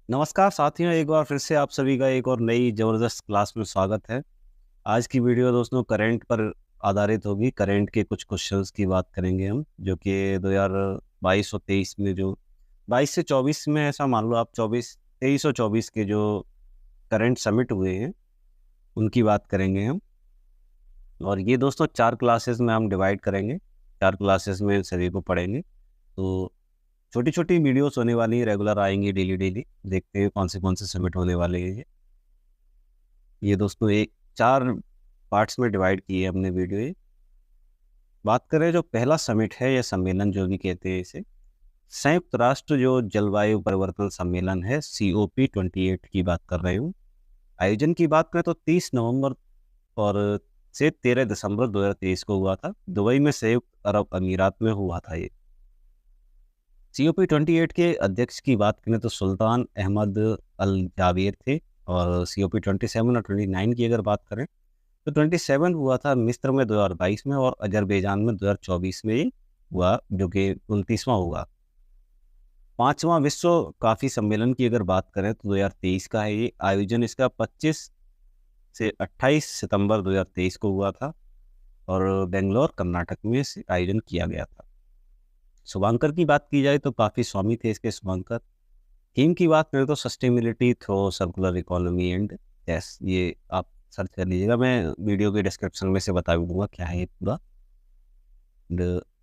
नमस्कार साथियों, एक बार फिर से आप सभी का एक और नई ज़बरदस्त क्लास में स्वागत है। आज की वीडियो दोस्तों करंट पर आधारित होगी। करंट के कुछ क्वेश्चंस की बात करेंगे हम, जो कि 2022 और 23 में जो 22 से 24 में ऐसा मान लो आप 24 23 और 24 के जो करंट समिट हुए हैं, उनकी बात करेंगे हम। और ये दोस्तों 4 क्लासेस में हम डिवाइड करेंगे। 4 क्लासेस में सभी को पढ़ेंगे। तो छोटी-छोटी वीडियोज़ होने वाली हैं, रेगुलर आएँगी डेली। देखते हैं कौन से समिट होने वाले हैं ये। ये दोस्तों एक 4 पार्ट्स में डिवाइड की है हमने वीडियो ये। बात करें जो पहला समिट है या सम्मेलन जो भी कहते हैं इसे, संयुक्त राष्ट्र जो जलवायु परिवर्तन सम्मेलन है COP28 की बात कर रहे हूँ। आयोजन की बात करें तो 30 नवंबर और से 13 दिसंबर 2023 को हुआ था। दुबई में संयुक्त अरब अमीरात में हुआ था ये। COP28 के अध्यक्ष की बात करें तो सुल्तान अहमद अल जावेर थे। और COP27 और 29 की अगर बात करें तो 27 हुआ था मिस्र में 2022 में, और अजरबैजान में 2024 में ये हुआ, जो कि 29वां हुआ। पांचवा विश्व काफ़ी सम्मेलन की अगर बात करें तो 2023 का है ये। आयोजन इसका 25 से 28 सितंबर 2023 को हुआ था, और बेंगलोर कर्नाटक में इसे आयोजन किया गया था। शुभांकर की बात की जाए तो काफ़ी स्वामी थे इसके शुभांकर। थीम की बात करें तो sustainability through circular economy and yes, ये आप सर्च कर लीजिएगा, मैं वीडियो के डिस्क्रिप्शन में से बता भी दूंगा क्या है ये पूरा।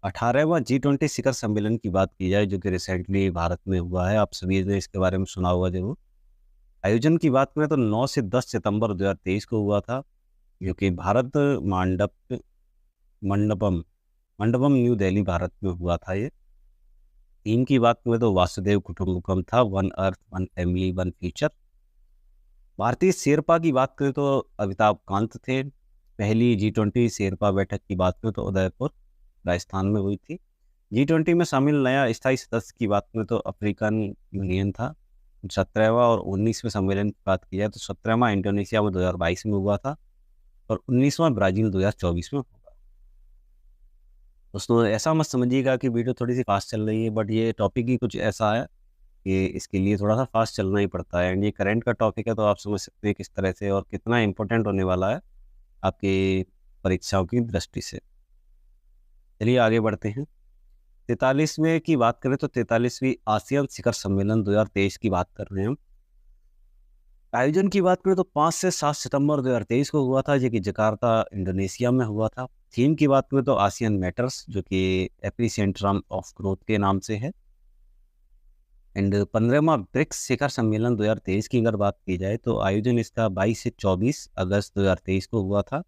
18वां G20 शिखर सम्मेलन की बात की जाए, जो कि रिसेंटली भारत में हुआ है, आप सभी ने इसके बारे में सुना होगा जरूर। आयोजन की बात करें तो 9 से 10 सितंबर 2023 को हुआ था, जो कि भारत मंडपम मंडपम न्यू दिल्ली भारत में हुआ था ये। थीम की बात करें तो वासुदेव कुटुंबकम था, one earth one family one future. भारतीय शेरपा की बात करें तो अमिताभ कांत थे। पहली G20 शेरपा बैठक की बात करें तो उदयपुर राजस्थान में हुई थी। G20 में शामिल नया स्थायी सदस्य की बात करें तो अफ्रीकन यूनियन था। 17वां और 19वें सम्मेलन की बात की जाए तो 17वां इंडोनेशिया में 2022 में हुआ था, और 19वां ब्राज़ील 2024 में होगा। दोस्तों ऐसा मत समझिएगा कि वीडियो थोड़ी सी फास्ट चल रही है, बट ये टॉपिक ही कुछ ऐसा है कि इसके लिए थोड़ा सा फास्ट चलना ही पड़ता है। एंड ये करंट का टॉपिक है, तो आप समझ सकते हैं किस तरह से और कितना इम्पोर्टेंट होने वाला है आपकी परीक्षाओं की दृष्टि से। चलिए आगे बढ़ते हैं। 43वें की बात करें तो 43वीं आसियान शिखर सम्मेलन 2023 की बात कर रहे हैं हम। आयोजन की बात करें तो 5 से 7 सितंबर 2023 को हुआ था, जो कि जकार्ता इंडोनेशिया में हुआ था। थीम की बात करें तो आसियान मैटर्स, जो कि एपिसेंट्रम ऑफ ग्रोथ के नाम से है। एंड 15वां ब्रिक्स शिखर सम्मेलन 2023 की अगर बात की जाए तो आयोजन इसका 22 से 24 अगस्त 2023 को हुआ था,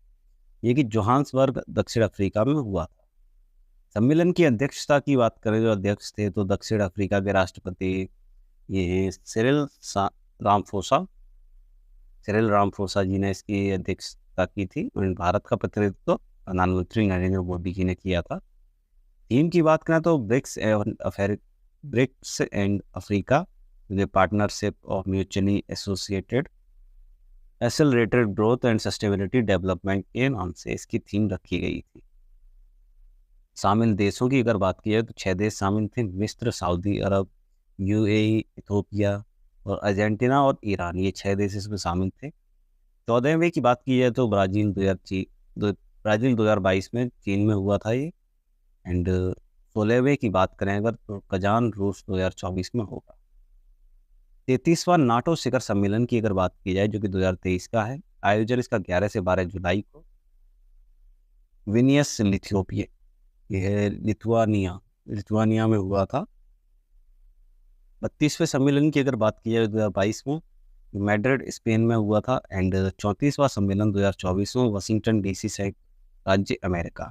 ये कि जोहान्सबर्ग दक्षिण अफ्रीका में हुआ था। सम्मेलन की अध्यक्षता की बात करें, जो अध्यक्ष थे तो दक्षिण अफ्रीका के राष्ट्रपति ये हैं रामफोसा सिरिल रामफोसा जी ने इसकी अध्यक्षता की थी। और भारत का प्रतिनिधित्व प्रधानमंत्री नरेंद्र मोदी जी ने किया था। थीम की बात करें तो BRICS and Africa the partnership of mutually associated accelerated growth and sustainability development के नाम से इसकी थीम रखी गई थी। शामिल देशों की अगर बात की जाए तो 6 देश शामिल थे, मिस्र, सऊदी अरब, UAE, इथोपिया और अर्जेंटीना और ईरान, ये 6 देश इसमें शामिल थे। 14वें की बात की जाए तो ब्राज़ील 2022 में चीन में हुआ था ये। एंड 16वें की बात करें अगर तो कजान रूस 2024 में होगा। 33वां नाटो शिखर सम्मेलन की अगर बात की जाए, जो कि 2023 का है। आयोजन इसका 11 से 12 जुलाई को विनियस लिथुआनिया यह लिथुआनिया में हुआ था। 32वें सम्मेलन की अगर बात की जाए 2022 में मैड्रिड स्पेन में हुआ था। एंड 34वां सम्मेलन 2024 में वाशिंगटन DC से राज्य अमेरिका,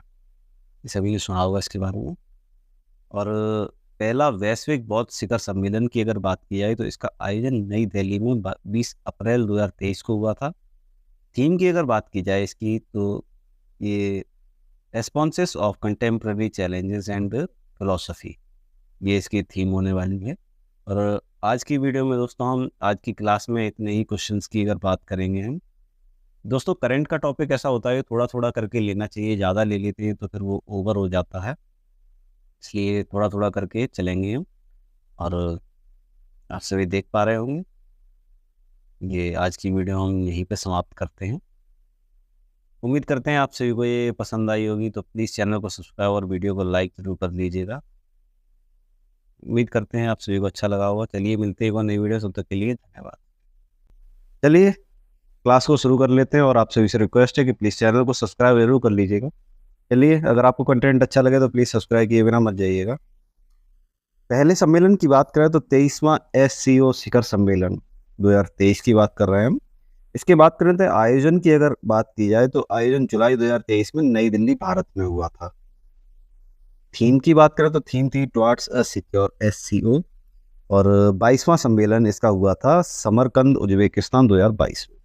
ये सभी ने सुना होगा इसके बारे में। और पहला वैश्विक बौद्ध शिखर सम्मेलन की अगर बात की जाए तो इसका आयोजन नई दिल्ली में 20 अप्रैल 2023 को हुआ था। थीम की अगर बात की जाए इसकी तो ये responses of contemporary challenges and philosophy, ये इसकी थीम होने वाली है। और आज की वीडियो में दोस्तों हम आज की क्लास में इतने ही क्वेश्चंस की अगर बात करेंगे हम। दोस्तों करंट का टॉपिक ऐसा होता है थोड़ा थोड़ा करके लेना चाहिए, ज़्यादा ले लेते हैं तो फिर वो ओवर हो जाता है, इसलिए थोड़ा थोड़ा करके चलेंगे हम। और आप सभी देख पा रहे होंगे ये आज की वीडियो हम यहीं पे समाप्त करते हैं। उम्मीद करते हैं आप सभी को ये पसंद आई होगी, तो प्लीज़ चैनल को सब्सक्राइब और वीडियो को लाइक ज़रूर कर लीजिएगा। उम्मीद करते हैं आप सभी को अच्छा लगा होगा। चलिए मिलते हैं एक और नई वीडियो, तब तक के लिए धन्यवाद। चलिए क्लास को शुरू कर लेते हैं और आप सभी से रिक्वेस्ट है कि प्लीज़ चैनल को सब्सक्राइब ज़रूर कर लीजिएगा। चलिए, अगर आपको कंटेंट अच्छा लगे तो प्लीज़ सब्सक्राइब किए बिना मत जाइएगा। पहले सम्मेलन की बात करें तो 23वां एससीओ शिखर सम्मेलन 2023 की बात कर रहे हैं हम। इसके बात करें तो आयोजन की अगर बात की जाए तो आयोजन जुलाई 2023 में नई दिल्ली भारत में हुआ था। थीम की बात करें तो थीम थी टुवर्ड्स अ सिक्योर एससीओ और 22वां सम्मेलन इसका हुआ था समरकंद उज्बेकिस्तान 2022 में।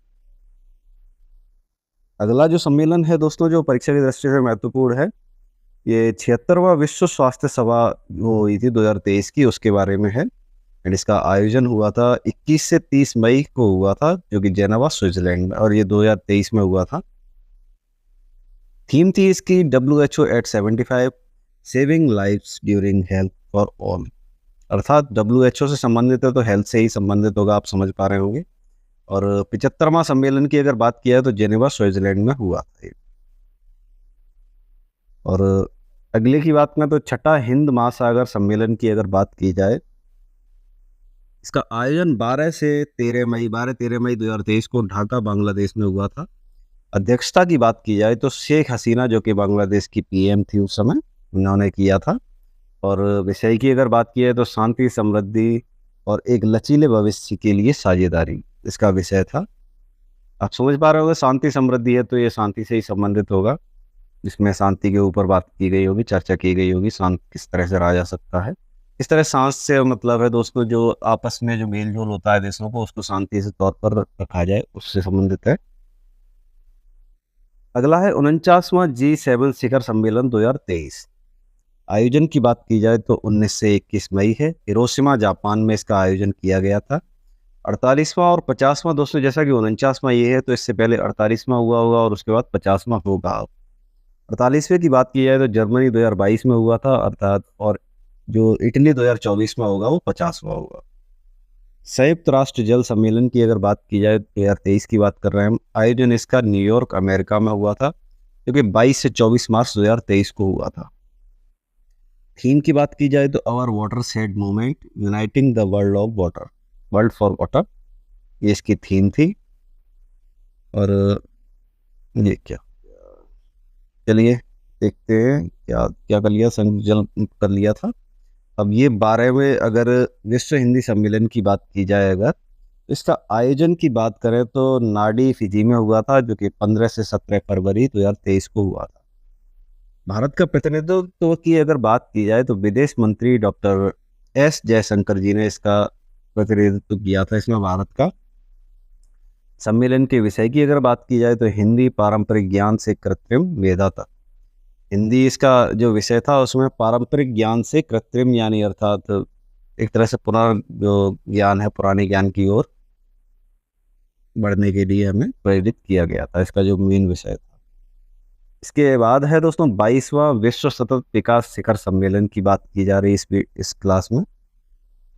अगला जो सम्मेलन है दोस्तों, जो परीक्षा की दृष्टि से महत्वपूर्ण है, ये 76वां विश्व स्वास्थ्य सभा जो हुई थी 2023 की, उसके बारे में है। एंड इसका आयोजन हुआ था 21 से 30 मई को हुआ था, जो कि जेनेवा स्विट्जरलैंड में, और ये 2023 में हुआ था। थीम थी इसकी WHO at 75 saving lives during health for all, अर्थात WHO से संबंधित है तो हेल्थ से ही संबंधित होगा, आप समझ पा रहे होंगे। और 75वां सम्मेलन की अगर बात किया तो जेनेवा स्विट्जरलैंड में हुआ था। और अगले की बात में तो छठा हिंद महासागर सम्मेलन की अगर बात की जाए, इसका आयोजन 12-13 मई 2023 को ढाका बांग्लादेश में हुआ था। अध्यक्षता की बात की जाए तो शेख हसीना, जो कि बांग्लादेश की पीएम थी उस समय, उन्होंने किया था। और विषय की अगर बात की जाए तो शांति, समृद्धि और एक लचीले भविष्य के लिए साझेदारी, इसका विषय था। आप समझ पा रहे होंगे, शांति समृद्धि है तो ये शांति से ही संबंधित होगा, जिसमें शांति के ऊपर बात की गई होगी, चर्चा की गई होगी, शांति किस तरह से रहा जा सकता है। इस तरह सांस से मतलब है दोस्तों, जो आपस में जो मेल जोल होता है देशों को, उसको शांति से तौर पर रखा जाए, उससे संबंधित है। अगला है 49वां G7 शिखर सम्मेलन 2023। आयोजन की बात की जाए तो 19 से 21 मई है, हिरोशिमा जापान में इसका आयोजन किया गया था। 48वां और 50वां दोस्तों, जैसा कि 49वां ये है तो इससे पहले 48वां हुआ होगा और उसके बाद 50वां होगा। 48वें की बात की जाए तो जर्मनी 2022 में हुआ था, अर्थात, और जो इटली 2024 में होगा वो 50वां होगा। संयुक्त राष्ट्र जल सम्मेलन की अगर बात की जाए 2023 की बात कर रहे हैं हम, आयोजन इसका न्यूयॉर्क अमेरिका में हुआ था, जो कि 22 से 24 मार्च 2023 को हुआ था। थीम की बात की जाए तो our water shed movement uniting the world for water, ये इसकी थीम थी। और ये क्या, चलिए देखते हैं क्या क्या कर लिया, संयुक्त जल कर लिया था। अब ये 12वें अगर विश्व हिंदी सम्मेलन की बात की जाए, अगर इसका आयोजन की बात करें तो नाडी फिजी में हुआ था, जो कि 15 से 17 फरवरी 2023 को हुआ था। भारत का प्रतिनिधित्व की अगर बात की जाए तो विदेश मंत्री डॉक्टर एस जयशंकर जी ने इसका प्रतिनिधित्व किया था इसमें भारत का। सम्मेलन के विषय की अगर बात की जाए तो हिंदी पारंपरिक ज्ञान से कृत्रिम वेदा तक। हिंदी इसका जो विषय था, उसमें पारंपरिक ज्ञान से कृत्रिम, यानी अर्थात एक तरह से पुराना जो ज्ञान है, पुराने ज्ञान की ओर बढ़ने के लिए हमें प्रेरित किया गया था, इसका जो मेन विषय था। इसके बाद है दोस्तों 22वां विश्व सतत विकास शिखर सम्मेलन की बात की जा रही है इस क्लास में।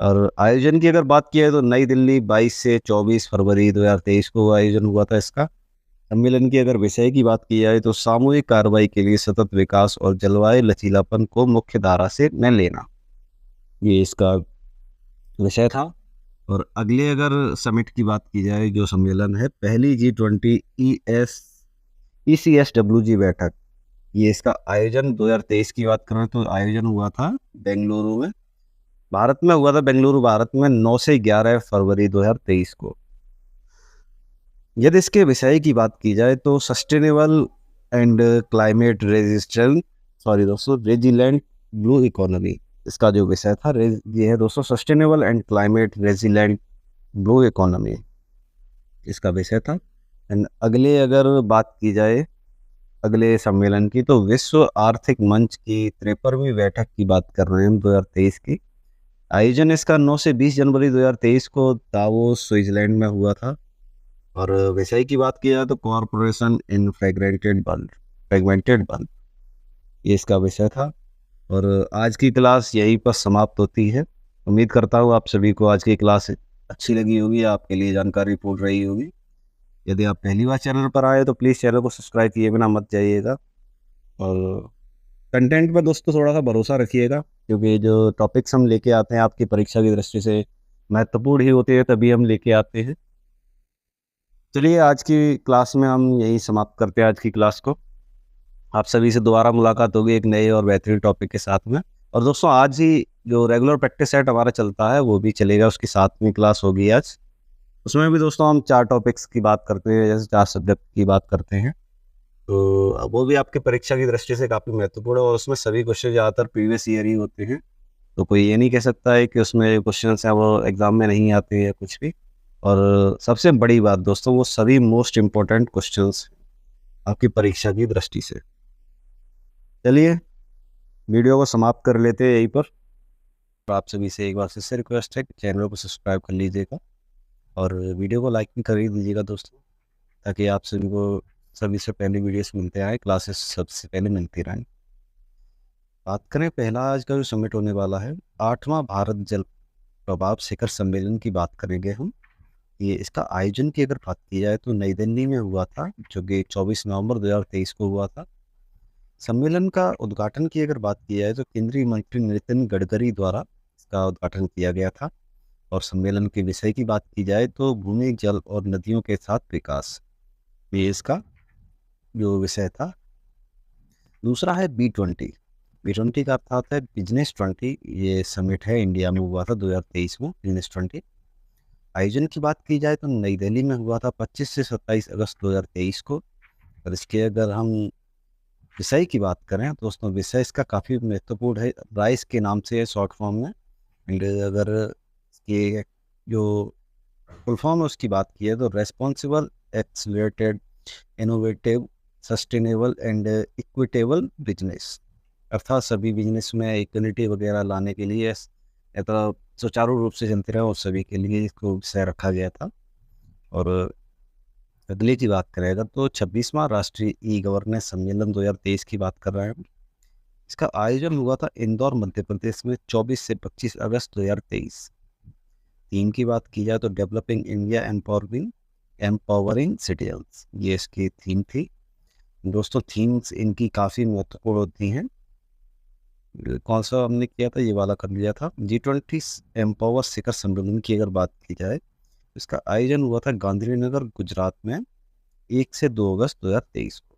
और आयोजन की अगर बात की जाए तो नई दिल्ली 22 से 24 फरवरी 2023 को आयोजन हुआ था इसका। सम्मेलन की अगर विषय की बात की जाए तो सामूहिक कार्रवाई के लिए सतत विकास और जलवायु लचीलापन को मुख्य धारा से न लेना, ये इसका विषय था। और अगले अगर समिट की बात की जाए, जो सम्मेलन है पहली G20 ECSWG बैठक, ये इसका आयोजन 2023 की बात करें तो आयोजन हुआ था बेंगलुरु में, भारत में हुआ था, बेंगलुरु भारत में 9 से 11 फरवरी 2023 को। यदि इसके विषय की बात की जाए तो sustainable and climate resilient blue economy, इसका जो विषय था ये है दोस्तों, sustainable and climate resilient blue economy, इसका विषय था। एंड अगले अगर बात की जाए अगले सम्मेलन की, तो विश्व आर्थिक मंच की 53वीं बैठक की बात कर रहे हैं हम 2023 की। आयोजन इसका 9 से 20 जनवरी 2023 को दावोस स्विट्जरलैंड में हुआ था। और विषय की बात की जाए तो कॉर्पोरेशन इन फ्रेगमेंटेड बल्ब, ये इसका विषय था। और आज की क्लास यहीं पर समाप्त होती है। उम्मीद करता हूँ आप सभी को आज की क्लास अच्छी लगी होगी, आपके लिए जानकारी पूर्ण रही होगी। यदि आप पहली बार चैनल पर आए तो प्लीज़ चैनल को सब्सक्राइब किए बिना मत जाइएगा। और कंटेंट पर दोस्तों थोड़ा सा भरोसा रखिएगा, क्योंकि जो टॉपिक्स हम लेके आते हैं आपकी परीक्षा की दृष्टि से महत्वपूर्ण ही होते हैं, तभी हम लेके आते हैं। चलिए आज की क्लास में हम यही समाप्त करते हैं आज की क्लास को। आप सभी से दोबारा मुलाकात होगी एक नए और बेहतरीन टॉपिक के साथ में। और दोस्तों आज ही जो रेगुलर प्रैक्टिस सेट हमारा चलता है वो भी चलेगा, उसकी 7वीं क्लास होगी आज। उसमें भी दोस्तों हम 4 टॉपिक्स की बात करते हैं, जैसे 4 सब्जेक्ट की बात करते हैं। तो वो भी आपकी परीक्षा की दृष्टि से काफ़ी महत्वपूर्ण है, और उसमें सभी क्वेश्चन ज़्यादातर प्रीवियस ईयर ही होते हैं। तो कोई ये नहीं कह सकता है कि उसमें जो क्वेश्चन हैं वो एग्ज़ाम में नहीं आते हैं या कुछ भी। और सबसे बड़ी बात दोस्तों, वो सभी मोस्ट इम्पोर्टेंट क्वेश्चंस आपकी परीक्षा की दृष्टि से। चलिए वीडियो को समाप्त कर लेते हैं यहीं पर। तो आप सभी से एक बार फिर से रिक्वेस्ट है कि चैनल को सब्सक्राइब कर लीजिएगा और वीडियो को लाइक भी कर ही दीजिएगा दोस्तों, ताकि आप सभी को सभी से पहले वीडियोस मिलते आए, क्लासेस सबसे पहले मिलती रहें। बात करें पहला आज का जो समिट होने वाला है, 8वां भारत जल प्रभाव शिखर सम्मेलन की बात करेंगे हम। ये इसका आयोजन की अगर बात की जाए तो नई दिल्ली में हुआ था, जो कि 24 नवंबर 2023 को हुआ था। सम्मेलन का उद्घाटन की अगर बात की जाए तो केंद्रीय मंत्री नितिन गडकरी द्वारा इसका उद्घाटन किया गया था। और सम्मेलन के विषय की बात की जाए तो भूमि, जल और नदियों के साथ विकास, ये इसका जो विषय था। दूसरा है B20। B20 का अर्थ आता है बिजनेस 20। ये समिट है, इंडिया में हुआ था 2023 में बिजनेस 20। आयोजन की बात की जाए तो नई दिल्ली में हुआ था 25 से 27 अगस्त 2023 को। और इसके अगर हम विषय की बात करें तो दोस्तों विषय इसका काफ़ी महत्वपूर्ण है, राइस के नाम से है शॉर्ट फॉर्म में। एंड अगर इसके जो फुल फॉर्म है उसकी बात की है तो responsible, accelerated, innovative, sustainable and equitable business. अर्थात सभी बिजनेस में इक्वलिटी वगैरह लाने के लिए, तो सुचारू रूप से चलते रहे, और सभी के लिए इसको विषय रखा गया था। और अगले की बात करेगा तो 26वां राष्ट्रीय ई गवर्नेंस सम्मेलन 2023 की बात कर रहे हैं। इसका आयोजन हुआ था इंदौर, मध्य प्रदेश में 24 से 25 अगस्त 2023। थीम की बात की जाए तो डेवलपिंग इंडिया एम्पावरिंग सिटीजन्स, ये इसकी थीम थी। दोस्तों थीम्स इनकी काफ़ी महत्वपूर्ण होती हैं। कौन सा हमने किया था, ये वाला कर लिया था। G20 एम्पावर शिखर सम्मेलन की अगर बात की जाए, इसका आयोजन हुआ था गांधीनगर, गुजरात में 1 से 2 अगस्त 2023 को।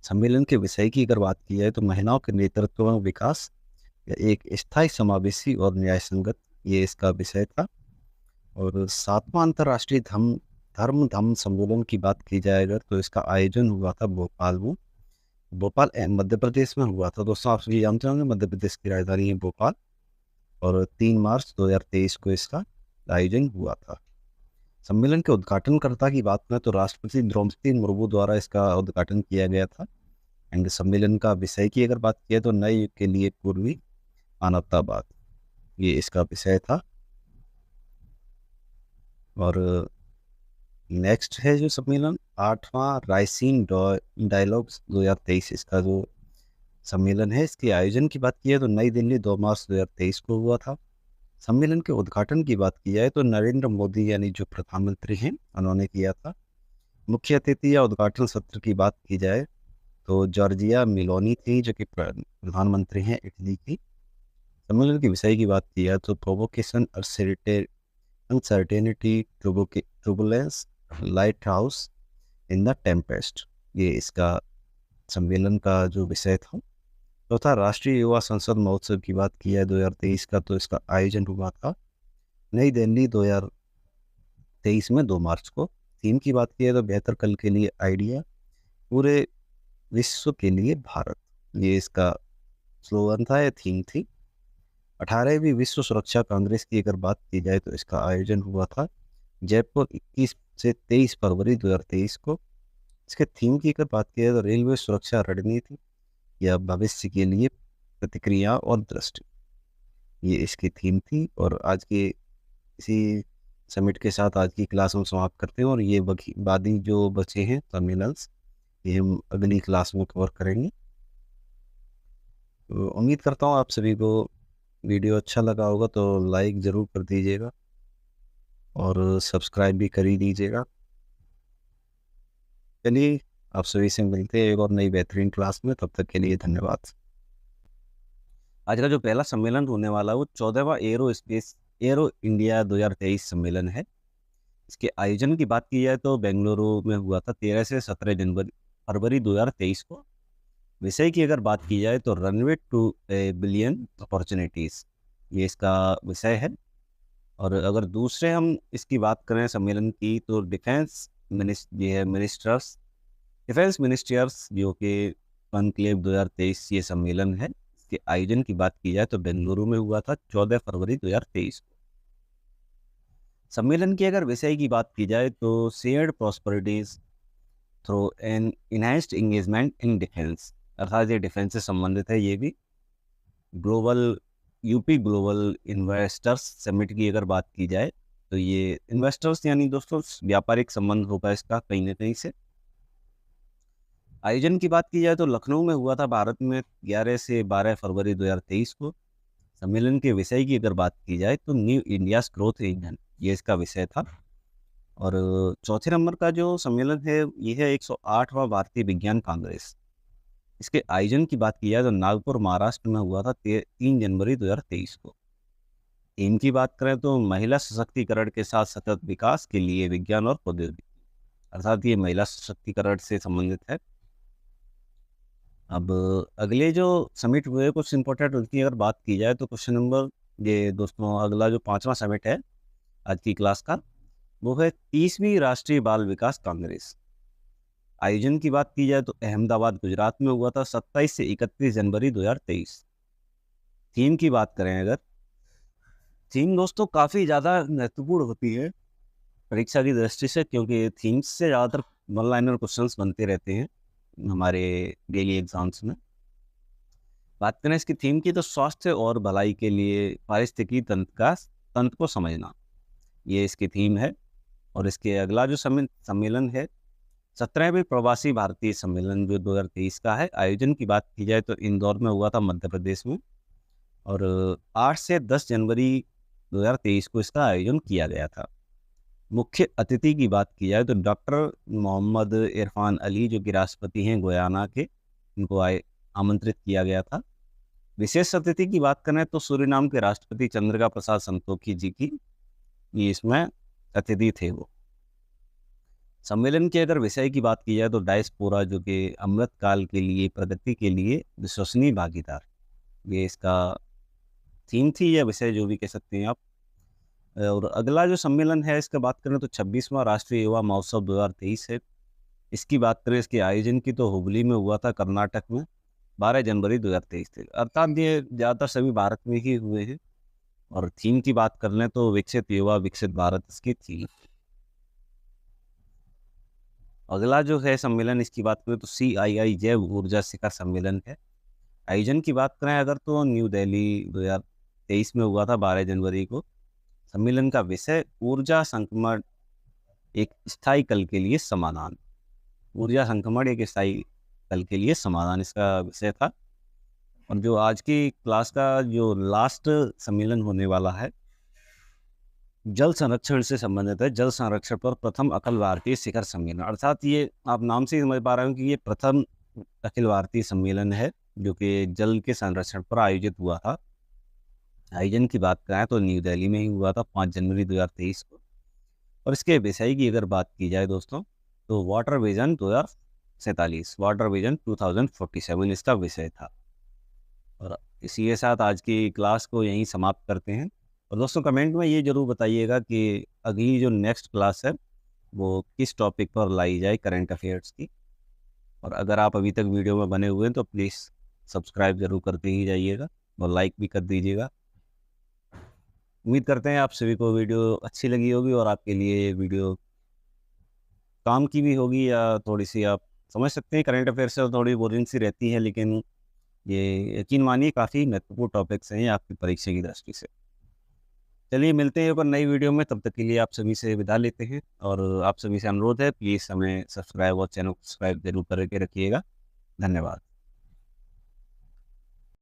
सम्मेलन के विषय की अगर बात की जाए तो महिलाओं के नेतृत्व में विकास या एक स्थायी, समावेशी और न्याय संगत, ये इसका विषय था। और 7वां अंतर्राष्ट्रीय धर्म सम्मेलन की बात की जाए अगर तो इसका आयोजन हुआ था भोपाल में। भोपाल मध्य प्रदेश में हुआ था। दोस्तों आप सभी जानते होंगे मध्य प्रदेश की राजधानी है भोपाल। और 3 मार्च 2023 को इसका आयोजन हुआ था। सम्मेलन के उद्घाटनकर्ता की बात करें तो राष्ट्रपति द्रौपदी मुर्मू द्वारा इसका उद्घाटन किया गया था। एंड सम्मेलन का विषय की अगर बात की तो नए युग के लिए पूर्वी मानवतावाद, ये इसका विषय था। और नेक्स्ट है जो सम्मेलन 8वां राइसिन डायलॉग्स 2023, इसका जो सम्मेलन है, इसके आयोजन की बात की है तो नई दिल्ली 2 मार्च 2023 को हुआ था। सम्मेलन के उद्घाटन की बात की जाए तो नरेंद्र मोदी यानी जो प्रधानमंत्री हैं उन्होंने किया था। मुख्य अतिथि या उद्घाटन सत्र की बात की जाए तो जॉर्जिया मेलोनी थी, जो कि प्रधानमंत्री हैं इटली की। सम्मेलन के विषय की बात की जाए तो provocation, uncertainty, turbulence, lighthouse in the tempest, ये इसका सम्मेलन का जो विषय था। चौथा राष्ट्रीय युवा संसद महोत्सव की बात की है 2023 का, तो इसका आयोजन हुआ था नई दिल्ली 2023 में 2 मार्च को। थीम की बात की है तो बेहतर कल के लिए आइडिया, पूरे विश्व के लिए भारत, ये इसका स्लोगन था, ये थीम थी। 18वीं विश्व सुरक्षा कांग्रेस की अगर बात की जाए तो इसका आयोजन हुआ था जयपुर 21 से 23 फरवरी 2023 को। इसके थीम की अगर बात की जाए तो रेलवे सुरक्षा रणनीति या भविष्य के लिए प्रतिक्रिया और दृष्टि, ये इसकी थीम थी। और आज के इसी समिट के साथ आज की क्लास हम समाप्त करते हैं, और ये बाकी जो बचे हैं सम्मेलन्स, ये हम अगली क्लास में कवर करेंगे। तो उम्मीद करता हूँ आप सभी को वीडियो अच्छा लगा होगा, तो लाइक ज़रूर कर दीजिएगा। और सब्सक्राइब भी कर ही दीजिएगा। चलिए, आप सभी से मिलते हैं एक और नई बेहतरीन क्लास में। तब तक के लिए धन्यवाद। आज का जो पहला सम्मेलन होने वाला है वो 14वां एरो इंडिया 2023 सम्मेलन है। इसके आयोजन की बात की जाए तो बेंगलुरु में हुआ था 13 से 17 जनवरी फरवरी 2023 को। विषय की अगर बात की जाए तो runway to a billion opportunities, ये इसका विषय है। और अगर दूसरे हम इसकी बात करें सम्मेलन की तो डिफेंस मिनिस्टर्स जो कि कॉन्क्लेव 2023 ये सम्मेलन है। इसके आयोजन की बात की जाए तो बेंगलुरु में हुआ था 14 फरवरी 2023 को। सम्मेलन की अगर विषय की बात की जाए तो shared prosperities through an enhanced engagement in defence, अर्थात ये डिफेंस से संबंधित है। ये भी ग्लोबल इन्वेस्टर्स समिट की अगर बात की जाए तो ये इन्वेस्टर्स यानी दोस्तों व्यापारिक संबंध होगा इसका कहीं ना कहीं से। आयोजन की बात की जाए तो लखनऊ में हुआ था भारत में 11 से 12 फरवरी 2023 को। सम्मेलन के विषय की अगर बात की जाए तो न्यू इंडियाज ग्रोथ इंजन, ये इसका विषय था। और चौथे नंबर का जो सम्मेलन है ये है 108वां भारतीय विज्ञान कांग्रेस। इसके आयोजन की बात की जाए तो नागपुर महाराष्ट्र में हुआ था 3 जनवरी 2023 को। थीम की बात करें तो महिला सशक्तिकरण के साथ सतत विकास के लिए विज्ञान और प्रौद्योगिकी, अर्थात ये महिला सशक्तिकरण से संबंधित है। अब अगले जो समिट हुए कुछ इंपॉर्टेंट उनकी अगर बात की जाए तो क्वेश्चन नंबर ये दोस्तों अगला जो 5वां समिट है आज की क्लास का वो है 30वीं राष्ट्रीय बाल विकास कांग्रेस। आयोजन की बात की जाए तो अहमदाबाद गुजरात में हुआ था 27 से 31 जनवरी 2023। थीम की बात करें अगर, थीम दोस्तों काफ़ी ज़्यादा महत्वपूर्ण होती है परीक्षा की दृष्टि से, क्योंकि थीम्स से ज़्यादातर वन लाइनर क्वेश्चंस बनते रहते हैं हमारे डेली एग्जाम्स में। बात करें इसकी थीम की तो स्वास्थ्य और भलाई के लिए पारिस्थितिकी तंत्र को समझना, ये इसकी थीम है। और इसके अगला जो सम्मेलन है 17वें प्रवासी भारतीय सम्मेलन जो 2023 का है। आयोजन की बात की जाए तो इंदौर में हुआ था मध्य प्रदेश में। और 8 से 10 जनवरी 2023 को इसका आयोजन किया गया था। मुख्य अतिथि की बात की जाए तो डॉक्टर मोहम्मद इरफान अली जो कि राष्ट्रपति हैं गुयाना के, इनको आमंत्रित किया गया था। विशेष अतिथि की बात करें तो सूरीनाम के राष्ट्रपति चंद्रिका प्रसाद संतोखी जी की ये इसमें अतिथि थे वो। सम्मेलन के अगर विषय की बात की जाए तो डायस्पोरा जो कि अमृत काल के लिए प्रगति के लिए विश्वसनीय भागीदार, ये इसका थीम थी या विषय जो भी कह सकते हैं आप। और अगला जो सम्मेलन है इसका बात करें तो 26वां राष्ट्रीय युवा महोत्सव 2023 है। इसकी बात करें इसके आयोजन की तो हुबली में हुआ था कर्नाटक में 12 जनवरी 2023 थे, अर्थात ये ज़्यादातर सभी भारत में ही हुए हैं। और थीम की बात कर लें तो विकसित युवा विकसित भारत इसकी थीम। अगला जो है सम्मेलन इसकी बात करें तो CII जैव ऊर्जा शिखर सम्मेलन है। आयोजन की बात करें अगर तो न्यू दिल्ली 2023 में हुआ था 12 जनवरी को। सम्मेलन का विषय ऊर्जा संक्रमण एक स्थायी कल के लिए समाधान, ऊर्जा संक्रमण एक स्थायी कल के लिए समाधान इसका विषय था। और जो आज की क्लास का जो लास्ट सम्मेलन होने वाला है जल संरक्षण से संबंधित है। जल संरक्षण पर प्रथम अखिल भारतीय शिखर सम्मेलन, अर्थात ये आप नाम से ही समझ पा रहे हो कि ये प्रथम अखिल भारतीय सम्मेलन है जो कि जल के संरक्षण पर आयोजित हुआ था। आयोजन की बात करें तो न्यू दिल्ली में ही हुआ था 5 जनवरी 2023 को। और इसके विषय की अगर बात की जाए दोस्तों तो वाटर विजन 2047, वाटर विजन 2047 इसका विषय था। और इसी के साथ आज की क्लास को यहीं समाप्त करते हैं। और दोस्तों कमेंट में ये ज़रूर बताइएगा कि अगली जो नेक्स्ट क्लास है वो किस टॉपिक पर लाई जाए करंट अफेयर्स की। और अगर आप अभी तक वीडियो में बने हुए हैं तो प्लीज़ सब्सक्राइब ज़रूर करते ही जाइएगा और लाइक भी कर दीजिएगा। उम्मीद करते हैं आप सभी को वीडियो अच्छी लगी होगी और आपके लिए ये वीडियो काम की भी होगी, या थोड़ी सी आप समझ सकते हैं करंट अफेयर्स से थोड़ी बोरिंग सी रहती है, लेकिन ये यकीन मानिए काफ़ी महत्वपूर्ण टॉपिक्स हैं आपकी परीक्षा की दृष्टि से। चलिए मिलते हैं एक और नई वीडियो में, तब तक के लिए आप सभी से विदा लेते हैं। और आप सभी से अनुरोध है प्लीज़ हमें सब्सक्राइब और चैनल को सब्सक्राइब जरूर करके रखिएगा। धन्यवाद।